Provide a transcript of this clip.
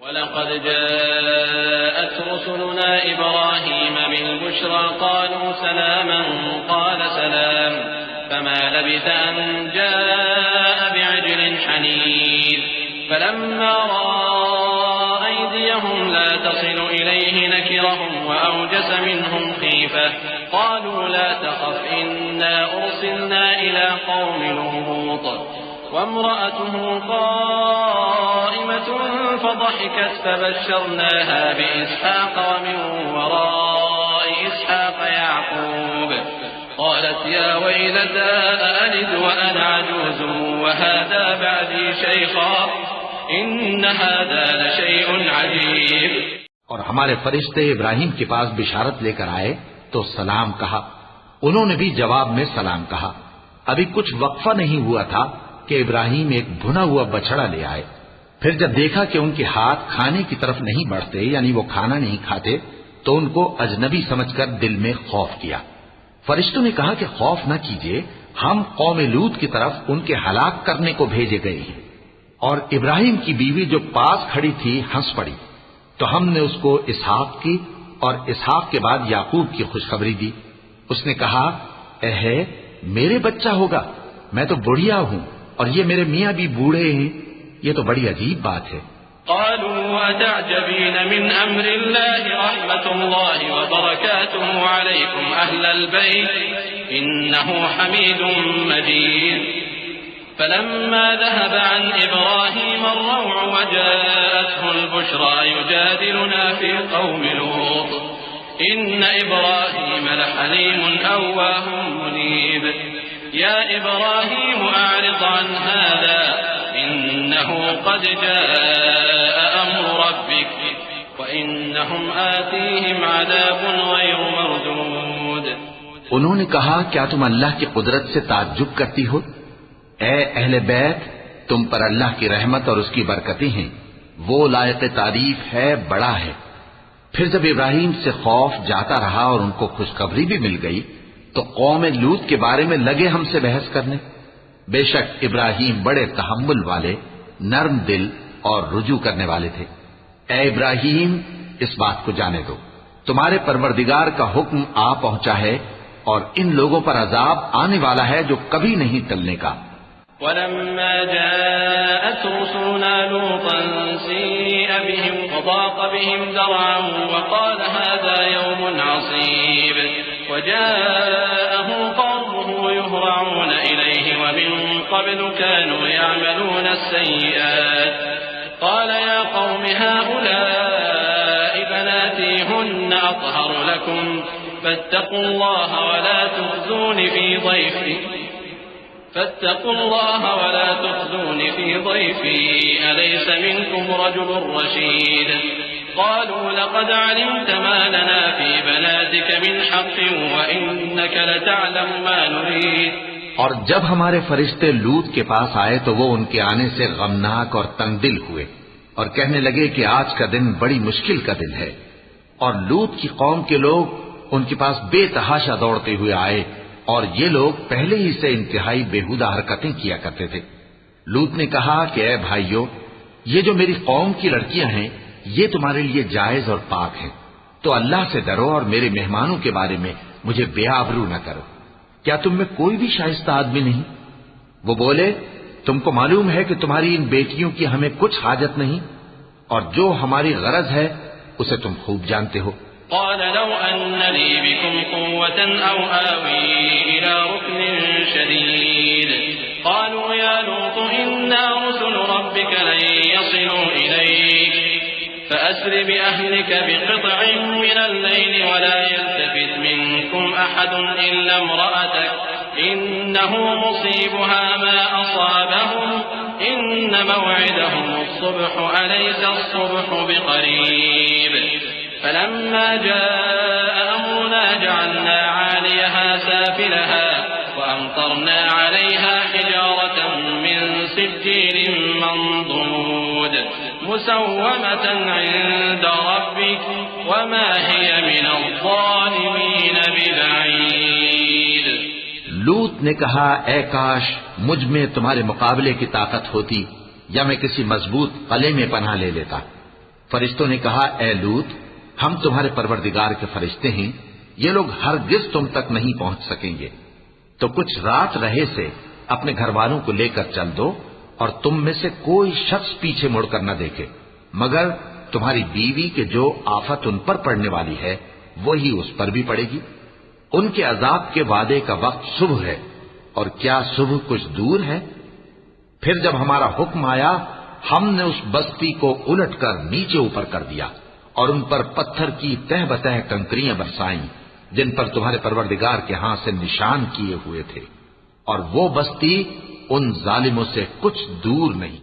وَلَقَدْ جَاءَتْ رُسُلُنَا إِبْرَاهِيمَ بِالْبُشْرَى قَالُوا سَلَامًا قَالَ سَلَامٌ فَمَا لَبِثَ أَن جَاءَ بِعِجْلٍ حَنِيذٍ فَلَمَّا رَأَىٰ أَيْدِيَهُمْ لَا تَصِلُ إِلَيْهِ نَكِرَهُمْ وَأَوْجَسَ مِنْهُمْ خِيفَةً قَالُوا لَا تَخَفْ إِنَّا أُرْسِلْنَا إِلَىٰ قَوْمِ لُوطٍ وامرأته قائمة فضحكت فبشرناها بإسحاق ومن وراء إسحاق يعقوب قالت يا ويلتى أألد وأنا عجوز وهذا بعدي شيخا إن هذا لشيء عجيب. اور ہمارے فرشتے ابراہیم کے پاس بشارت لے کر آئے تو سلام کہا. انہوں نے بھی جواب میں سلام کہا. ابھی کچھ وقفہ نہیں ہوا تھا کہ ابراہیم ایک بھنا ہوا بچڑا لے آئے. پھر جب دیکھا کہ ان کے ہاتھ کھانے کی طرف نہیں بڑھتے یعنی وہ کھانا نہیں کھاتے تو ان کو اجنبی سمجھ کر دل میں خوف کیا. فرشتوں نے کہا کہ خوف نہ کیجیے, ہم قوم لوط کی طرف ان کے ہلاک کرنے کو بھیجے گئے ہیں. اور ابراہیم کی بیوی جو پاس کھڑی تھی ہنس پڑی تو ہم نے اس کو اسحاق کی اور اسحاق کے بعد یعقوب کی خوشخبری دی. اس نے کہا اے میرے بچہ ہوگا, میں تو بڑھیا ہوں اور یہ میرے میاں بھی بوڑھے ہیں, یہ تو بڑی عجیب بات ہے. قالوا وتعجبين من أمر الله رحمة الله وبركاته عليكم أهل البيت إنه حميد مجيد. فلما ذهب عن إبراهيم الروع وجاءته البشرى يجادلنا في قوم لوط إن إبراهيم لحليم أواه منيب. يا إبراهيم أعرض عن هذا إنه قد جاء أمر ربك وإنهم آتيهم عذاب غير مردود. انہوں نے کہا کیا تم اللہ کی قدرت سے تعجب کرتی ہو؟ اے اہل بیت, تم پر اللہ کی رحمت اور اس کی برکتیں ہیں, وہ لائق تعریف ہے, بڑا ہے. پھر جب ابراہیم سے خوف جاتا رہا اور ان کو خوشخبری بھی مل گئی تو قوم لوط کے بارے میں لگے ہم سے بحث کرنے. بے شک ابراہیم بڑے تحمل والے, نرم دل اور رجوع کرنے والے تھے. اے ابراہیم, اس بات کو جانے دو, تمہارے پروردگار کا حکم آ پہنچا ہے اور ان لوگوں پر عذاب آنے والا ہے جو کبھی نہیں ٹلنے کا. ولما جاءت رسلنا لوطا سيء بهم وضاق بهم ذرعا وقال هذا يوم عصيب وجاءه قومه يهرعون إليه ومن قبل كانوا يعملون السيئات قال يا قوم هؤلاء بناتي هن أطهر لكم فاتقوا الله ولا تخزون في ضيفي أليس منكم رجل رشيد. قالوا لقد علمت ما لنا في بناتك من حق وإنك لتعلم ما نريد. اور جب ہمارے فرشتے لوط کے پاس آئے تو وہ ان کے آنے سے غمناک اور تنگ دل ہوئے اور کہنے لگے کہ آج کا دن بڑی مشکل کا دن ہے. اور لوط کی قوم کے لوگ ان کے پاس بے تحاشا دوڑتے ہوئے آئے اور یہ لوگ پہلے ہی سے انتہائی بےہودہ حرکتیں کیا کرتے تھے. لوط نے کہا کہ اے بھائیو, یہ جو میری قوم کی لڑکیاں ہیں یہ تمہارے لیے جائز اور پاک ہیں, تو اللہ سے ڈرو اور میرے مہمانوں کے بارے میں مجھے بے آبرو نہ کرو. کیا تم میں کوئی بھی شائستہ آدمی نہیں؟ وہ بولے تم کو معلوم ہے کہ تمہاری ان بیٹیوں کی ہمیں کچھ حاجت نہیں اور جو ہماری غرض ہے اسے تم خوب جانتے ہو. قال لو أن لي بكم قوة أو آوي إلى ركن شديد قالوا يا لوط إنا رسل ربك لن يصلوا إليك فأسر بأهلك بقطع من الليل ولا يلتفت منكم أحد إلا امرأتك إنه مصيبها ما أصابهم إن موعدهم الصبح أليس الصبح بقريب. فلما جاء أمرنا جعلنا عاليها سافلها وأمطرنا عليها حجارة من سجيل منضود مسومة عند ربك وما هي من الظالمين ببعيد. لوط نے کہا اے کاش مجھ میں تمہارے مقابلے کی طاقت ہوتی یا میں کسی مضبوط قلعے میں پناہ لے لیتا. فرشتوں نے کہا اے لوط، ہم تمہارے پروردگار کے فرشتے ہیں، یہ لوگ ہرگز تم تک نہیں پہنچ سکیں گے، تو کچھ رات رہے سے اپنے گھر والوں کو لے کر چل دو، اور تم میں سے کوئی شخص پیچھے مڑ کر نہ دیکھے مگر تمہاری بیوی کے جو آفت ان پر پڑنے والی ہے وہی اس پر بھی پڑے گی۔ ان کے عذاب کے وعدے کا وقت صبح ہے، اور کیا صبح کچھ دور ہے؟ پھر جب ہمارا حکم آیا ہم نے اس بستی کو الٹ کر نیچے اوپر کر دیا اور ان پر پتھر کی تہ بتہ کنکریاں برسائیں جن پر تمہارے پروردگار کے ہاں سے نشان کیے ہوئے تھے، اور وہ بستی ان ظالموں سے کچھ دور نہیں۔